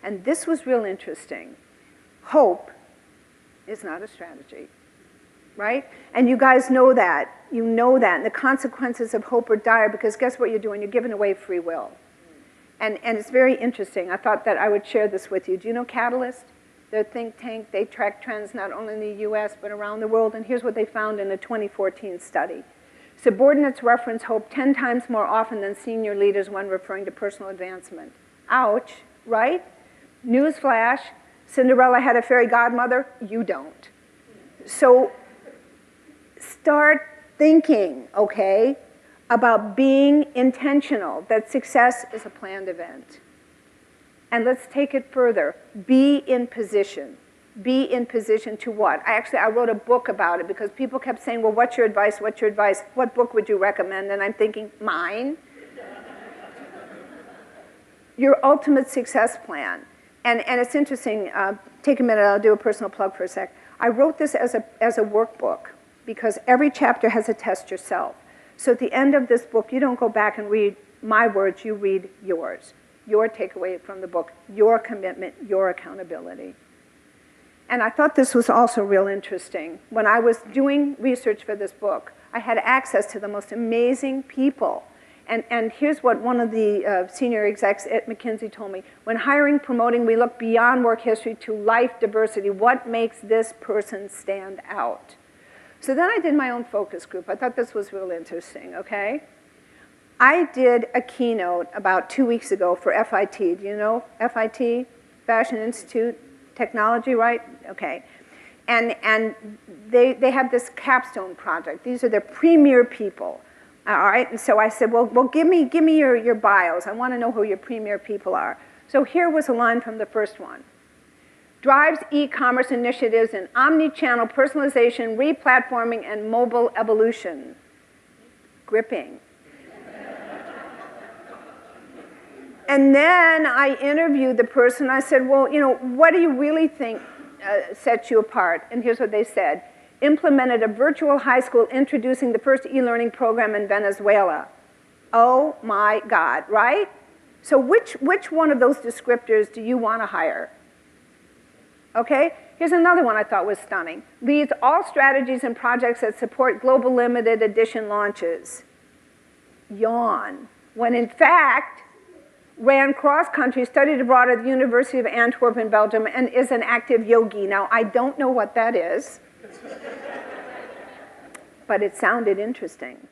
And this was real interesting. Hope is not a strategy, right? And you guys know that. You know that. And the consequences of hope are dire because guess what you're doing? You're giving away free will. And it's very interesting. I thought that I would share this with you. Do you know Catalyst? They're a think tank. They track trends not only in the US but around the world. And here's what they found in a 2014 study. Subordinates reference hope 10 times more often than senior leaders when referring to personal advancement. Ouch, right? Newsflash, Cinderella had a fairy godmother. You don't. So start thinking, okay, about being intentional, that success is a planned event. And let's take it further. Be in position. Be in position to what? I wrote a book about it because people kept saying, well, what's your advice? What's your advice? What book would you recommend? And I'm thinking, mine. Your ultimate success plan. And it's interesting, take a minute, I'll do a personal plug for a sec. I wrote this as a workbook because every chapter has a test yourself. So at the end of this book, you don't go back and read my words, you read yours. Your takeaway from the book, your commitment, your accountability. And I thought this was also real interesting. When I was doing research for this book, I had access to the most amazing people. And here's what one of the senior execs at McKinsey told me. When hiring, promoting, we look beyond work history to life diversity. What makes this person stand out? So then I did my own focus group. I thought this was real interesting, okay? I did a keynote about 2 weeks ago for FIT. Do you know FIT? Fashion Institute, technology, right? Okay. And they have this capstone project. These are their premier people. All right, and so I said, well give me your bios. I want to know who your premier people are. So here was a line from the first one. Drives e-commerce initiatives in omni-channel personalization, re-platforming, and mobile evolution. Gripping. And then I interviewed the person. I said, well, you know, what do you really think sets you apart? And here's what they said. Implemented a virtual high school introducing the first e-learning program in Venezuela. Oh my God, right? So which one of those descriptors do you want to hire? Okay, here's another one I thought was stunning. Leads all strategies and projects that support global limited edition launches. Yawn. When in fact, ran cross-country, studied abroad at the University of Antwerp in Belgium, and is an active yogi. Now, I don't know what that is, but it sounded interesting.